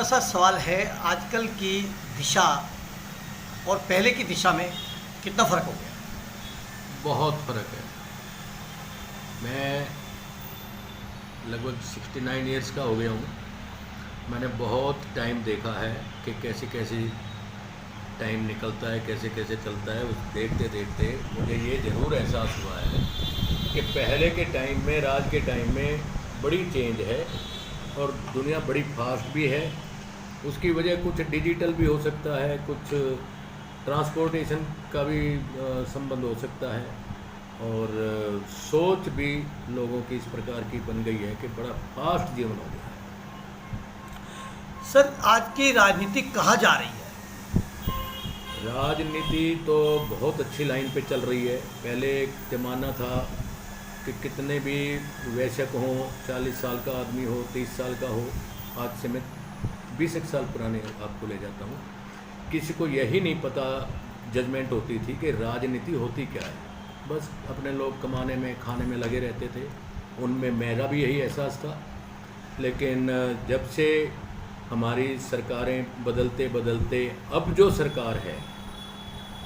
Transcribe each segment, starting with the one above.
सा सवाल है, आजकल की दिशा और पहले की दिशा में कितना फ़र्क हो गया? बहुत फ़र्क है। मैं लगभग 69 इयर्स का हो गया हूँ। मैंने बहुत टाइम देखा है कि कैसे कैसे टाइम निकलता है, कैसे कैसे चलता है। उस देखते देखते मुझे ये ज़रूर एहसास हुआ है कि पहले के टाइम में, राज के टाइम में बड़ी चेंज है और दुनिया बड़ी फास्ट भी है। उसकी वजह कुछ डिजिटल भी हो सकता है, कुछ ट्रांसपोर्टेशन का भी संबंध हो सकता है और सोच भी लोगों की इस प्रकार की बन गई है कि बड़ा फास्ट जीवन हो गया है। सर, आज की राजनीति कहाँ जा रही है? राजनीति तो बहुत अच्छी लाइन पे चल रही है। पहले एक ज़माना था कि कितने भी वयस्क हों, 40 साल का आदमी हो, 30 साल का हो, आज से मैं 20 साल पुराने आपको ले जाता हूँ, किसी को यही नहीं पता जजमेंट होती थी कि राजनीति होती क्या है। बस अपने लोग कमाने में, खाने में लगे रहते थे। उनमें मेरा भी यही एहसास था। लेकिन जब से हमारी सरकारें बदलते बदलते अब जो सरकार है,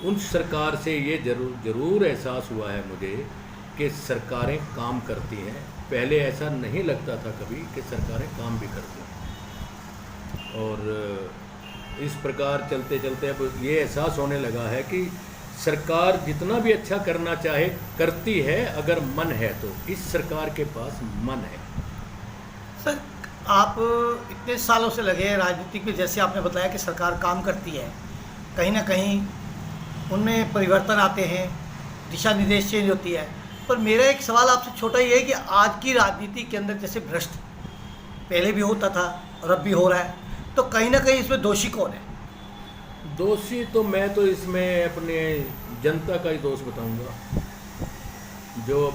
उन सरकार से ये ज़रूर एहसास हुआ है मुझे कि सरकारें काम करती हैं। पहले ऐसा नहीं लगता था कभी कि सरकारें काम भी करती हैं और इस प्रकार चलते चलते अब ये एहसास होने लगा है कि सरकार जितना भी अच्छा करना चाहे करती है, अगर मन है तो। इस सरकार के पास मन है। सर, आप इतने सालों से लगे हैं राजनीति में, जैसे आपने बताया कि सरकार काम करती है, कहीं ना कहीं उनमें परिवर्तन आते हैं, दिशा निर्देश चेंज होती है। पर मेरा एक सवाल आपसे छोटा ही है कि आज की राजनीति के अंदर जैसे भ्रष्ट पहले भी होता था और अब भी हो रहा है, तो कहीं ना कहीं इसमें दोषी कौन है? दोषी तो मैं तो इसमें अपने जनता का ही दोष बताऊंगा। जो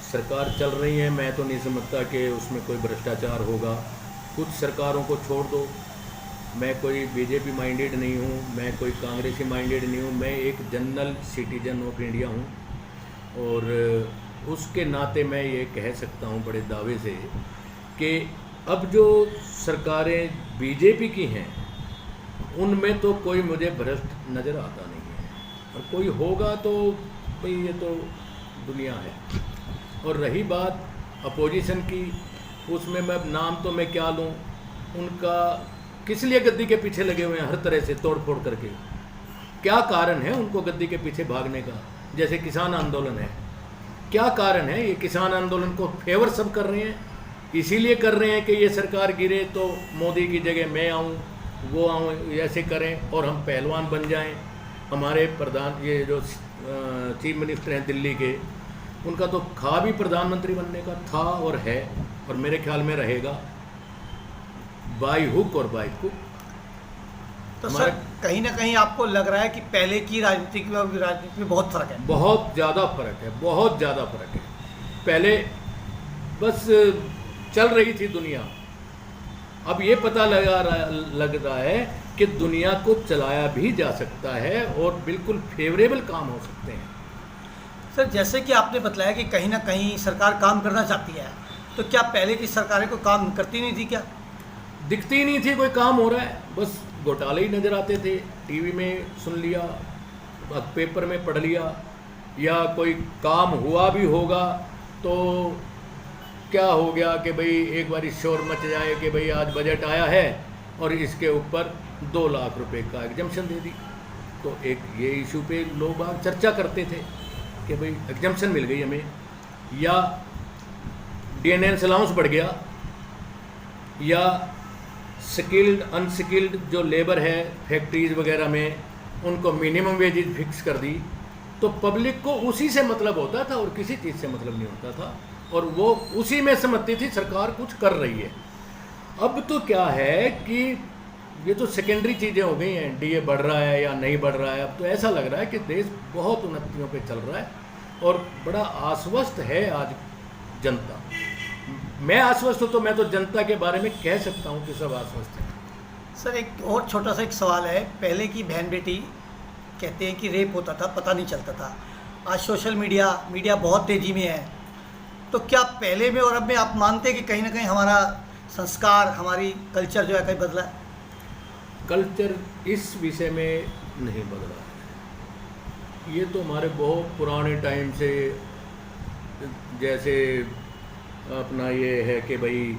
सरकार चल रही है, मैं तो नहीं समझता कि उसमें कोई भ्रष्टाचार होगा। कुछ सरकारों को छोड़ दो। मैं कोई बीजेपी माइंडेड नहीं हूँ, मैं कोई कांग्रेसी माइंडेड नहीं हूँ। मैं एक जनरल सिटीजन ऑफ इंडिया हूँ और उसके नाते मैं ये कह सकता हूँ बड़े दावे से कि अब जो सरकारें बीजेपी की हैं, उनमें तो कोई मुझे भ्रष्ट नज़र आता नहीं है, और कोई होगा तो भाई ये तो दुनिया है। और रही बात अपोजिशन की, उसमें मैं नाम तो मैं क्या लूँ, उनका किस लिए गद्दी के पीछे लगे हुए हैं हर तरह से तोड़ फोड़ करके। क्या कारण है उनको गद्दी के पीछे भागने का? जैसे किसान आंदोलन है, क्या कारण है? ये किसान आंदोलन को फेवर सब कर रहे हैं, इसीलिए कर रहे हैं कि ये सरकार गिरे तो मोदी की जगह मैं आऊँ, वो आऊँ, ऐसे करें और हम पहलवान बन जाएं। हमारे प्रधान, ये जो चीफ मिनिस्टर हैं दिल्ली के, उनका तो ख्वाब भी प्रधानमंत्री बनने का था और है, और मेरे ख्याल में रहेगा, बाई हुक और बाई क्रुक। तो सर, कहीं ना कहीं आपको लग रहा है कि पहले की राजनीति में और राजनीति में बहुत फ़र्क है? बहुत ज़्यादा फ़र्क है, बहुत ज़्यादा फ़र्क है। पहले बस चल रही थी दुनिया, अब ये पता लग रहा है कि दुनिया को चलाया भी जा सकता है और बिल्कुल फेवरेबल काम हो सकते हैं। सर, जैसे कि आपने बताया कि कहीं ना कहीं सरकार काम करना चाहती है, तो क्या पहले की सरकारें को काम करती नहीं थी? क्या दिखती ही नहीं थी कोई काम हो रहा है? बस घोटाले ही नज़र आते थे। टीवी में सुन लिया, पेपर में पढ़ लिया, या कोई काम हुआ भी होगा तो क्या हो गया कि भाई एक बार शोर मच जाए कि भाई आज बजट आया है और इसके ऊपर 2 लाख रुपए का एग्जम्पशन दे दी। तो एक ये इशू पे लोग बाग चर्चा करते थे कि भाई एग्जम्पशन मिल गई हमें, या डीएनएस अलाउंस बढ़ गया, या स्किल्ड अनस्किल्ड जो लेबर है फैक्ट्रीज वगैरह में, उनको मिनिमम वेजेज फिक्स कर दी। तो पब्लिक को उसी से मतलब होता था और किसी चीज़ से मतलब नहीं होता था, और वो उसी में समझती थी सरकार कुछ कर रही है। अब तो क्या है कि ये तो सेकेंडरी चीज़ें हो गई हैं, डीए बढ़ रहा है या नहीं बढ़ रहा है। अब तो ऐसा लग रहा है कि देश बहुत उन्नतियों पे चल रहा है और बड़ा आश्वस्त है आज जनता। मैं आश्वस्त हूँ तो मैं तो जनता के बारे में कह सकता हूँ कि सब आश्वस्त हैं। सर, एक और छोटा सा एक सवाल है। पहले की बहन बेटी कहते हैं कि रेप होता था, पता नहीं चलता था। आज सोशल मीडिया बहुत तेज़ी में है, तो क्या पहले में और अब में आप मानते हैं कि कहीं ना कहीं हमारा संस्कार, हमारी कल्चर जो है कहीं बदला है? कल्चर इस विषय में नहीं बदला है। ये तो हमारे बहुत पुराने टाइम से, जैसे अपना ये है कि भाई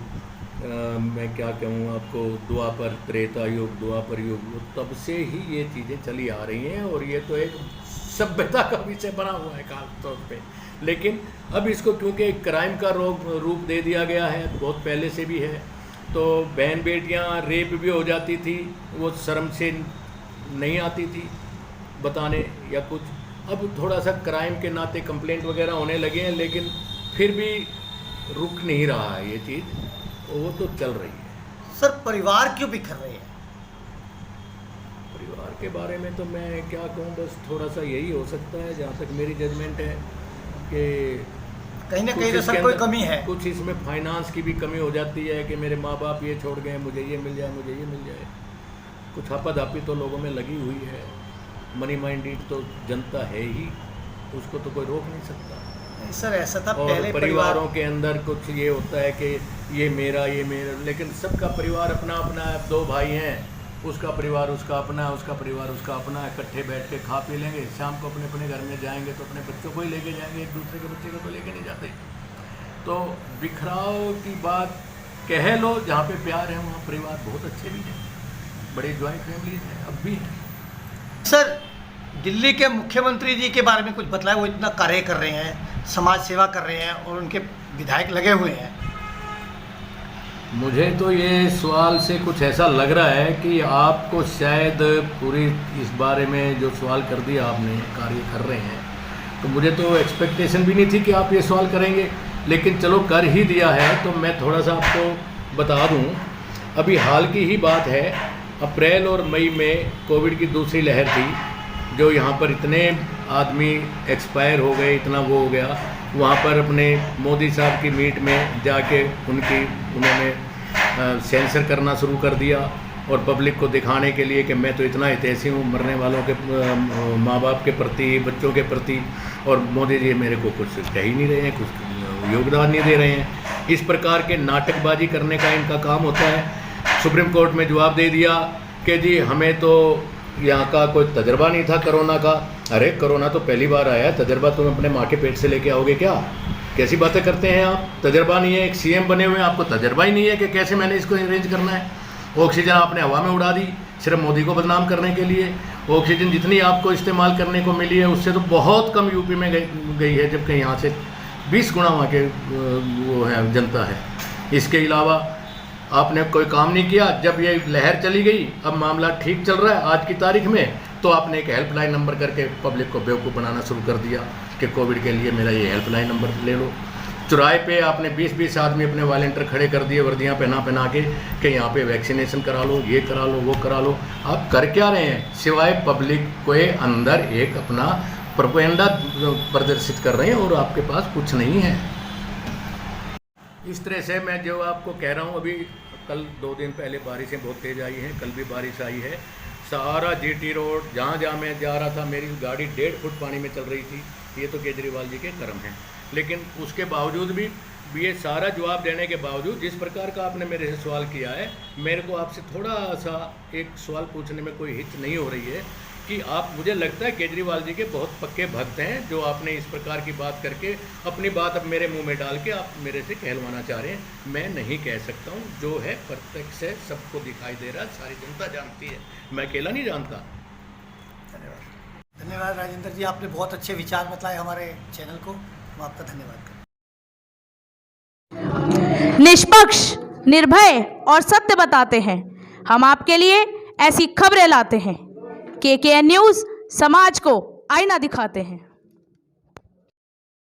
मैं क्या कहूँ आपको, द्वापर त्रेता युग, द्वापर युग, तब से ही ये चीज़ें चली आ रही हैं और ये तो एक सभ्यता का विषय बना हुआ है खास तौर पे। लेकिन अब इसको क्योंकि एक क्राइम का रूप दे दिया गया है, बहुत पहले से भी है, तो बहन बेटियां रेप भी हो जाती थी, वो शर्म से नहीं आती थी बताने या कुछ। अब थोड़ा सा क्राइम के नाते कंप्लेंट वगैरह होने लगे हैं, लेकिन फिर भी रुक नहीं रहा है ये चीज़, वो तो चल रही है। सर परिवार क्यों बिखर रहे हैं? परिवार के बारे में तो मैं क्या कहूँ, बस थोड़ा सा यही हो सकता है जहाँ तक मेरी जजमेंट है कि कहीं ना कहीं तो सर कोई कमी है। कुछ इसमें फाइनेंस की भी कमी हो जाती है कि मेरे माँ बाप ये छोड़ गए, मुझे ये मिल जाए, मुझे ये मिल जाए। कुछ हापाधापी तो लोगों में लगी हुई है। मनी माइंडेड तो जनता है ही, उसको तो कोई रोक नहीं सकता। सर ऐसा था और पहले परिवारों के अंदर कुछ ये होता है कि ये मेरा, लेकिन सबका परिवार अपना अपना है। 2 भाई हैं, उसका परिवार उसका अपना है, उसका परिवार उसका अपना है। इकट्ठे बैठ के खा पी लेंगे, शाम को अपने अपने घर में जाएंगे तो अपने बच्चों को ही लेके जाएंगे, एक दूसरे के बच्चे को तो लेके नहीं जाते। तो बिखराव की बात कह लो, जहाँ पे प्यार है वहाँ परिवार बहुत अच्छे भी हैं, बड़े जॉइंट फैमिलीज हैं अब भी हैं। सर दिल्ली के मुख्यमंत्री जी के बारे में कुछ बताया, वो इतना कार्य कर रहे हैं, समाज सेवा कर रहे हैं और उनके विधायक लगे हुए हैं। मुझे तो ये सवाल से कुछ ऐसा लग रहा है कि आपको शायद पूरी इस बारे में जो सवाल कर दिया आपने, कार्य कर रहे हैं, तो मुझे तो एक्सपेक्टेशन भी नहीं थी कि आप ये सवाल करेंगे, लेकिन चलो कर ही दिया है तो मैं थोड़ा सा आपको बता दूं। अभी हाल की ही बात है, अप्रैल और मई में कोविड की दूसरी लहर थी, जो यहाँ पर इतने आदमी एक्सपायर हो गए, इतना वो हो गया। वहाँ पर अपने मोदी साहब की मीट में जाके उन्होंने सेंसर करना शुरू कर दिया और पब्लिक को दिखाने के लिए कि मैं तो इतना हितैषी हूँ मरने वालों के माँ बाप के प्रति, बच्चों के प्रति, और मोदी जी मेरे को कुछ कह ही नहीं रहे हैं, कुछ योगदान नहीं दे रहे हैं। इस प्रकार के नाटकबाजी करने का इनका काम होता है। सुप्रीम कोर्ट में जवाब दे दिया कि जी हमें तो यहाँ का कोई तजर्बा नहीं था कोरोना का। अरे कोरोना तो पहली बार आया है, तजर्बा तुम अपने माँ के पेट से लेके आओगे क्या? कैसी बातें करते हैं आप? तजर्बा नहीं है, एक सीएम बने हुए हैं, आपको तजर्बा ही नहीं है कि कैसे मैंने इसको अरेंज करना है। ऑक्सीजन आपने हवा में उड़ा दी सिर्फ मोदी को बदनाम करने के लिए। ऑक्सीजन जितनी आपको इस्तेमाल करने को मिली है उससे तो बहुत कम यूपी में गई है, जबकि यहाँ से 20 गुना वहाँ के वो है जनता है। इसके अलावा आपने कोई काम नहीं किया। जब ये लहर चली गई, अब मामला ठीक चल रहा है आज की तारीख में, तो आपने एक हेल्पलाइन नंबर करके पब्लिक को बेवकूफ़ बनाना शुरू कर दिया कि कोविड के लिए मेरा ये हेल्पलाइन नंबर ले लो। चौराहे पे आपने 20-20 आदमी अपने वॉलंटियर खड़े कर दिए वर्दियाँ पहना के कि यहाँ पे वैक्सीनेशन करा लो, ये करा लो, वो करा लो। आप कर क्या रहे हैं? सिवाय पब्लिक के अंदर एक अपना प्रोपेगेंडा प्रदर्शित कर रहे हैं और आपके पास कुछ नहीं है। इस तरह से मैं जो आपको कह रहा हूँ, अभी कल 2 दिन पहले बारिशें बहुत तेज़ आई हैं, कल भी बारिश आई है। सारा जीटी रोड जहाँ मैं जा रहा था, मेरी गाड़ी 1.5 फुट पानी में चल रही थी। ये तो केजरीवाल जी के कर्म हैं, लेकिन उसके बावजूद भी ये सारा जवाब देने के बावजूद, जिस प्रकार का आपने मेरे से सवाल किया है, मेरे को आपसे थोड़ा सा एक सवाल पूछने में कोई हिच नहीं हो रही है कि आप, मुझे लगता है केजरीवाल जी के बहुत पक्के भक्त हैं, जो आपने इस प्रकार की बात करके अपनी बात अब मेरे मुंह में डाल के आप मेरे से कहलवाना चाह रहे हैं। मैं नहीं कह सकता हूँ, जो है प्रत्यक्ष है, सबको दिखाई दे रहा है, सारी जनता जानती है, मैं अकेला नहीं जानता। धन्यवाद राजेंद्र जी, आपने बहुत अच्छे विचार बताए हमारे चैनल को, हम आपका धन्यवाद करते। निष्पक्ष, निर्भय और सत्य बताते हैं। हम आपके लिए ऐसी खबरें लाते हैं। KKN न्यूज़ समाज को आईना दिखाते हैं।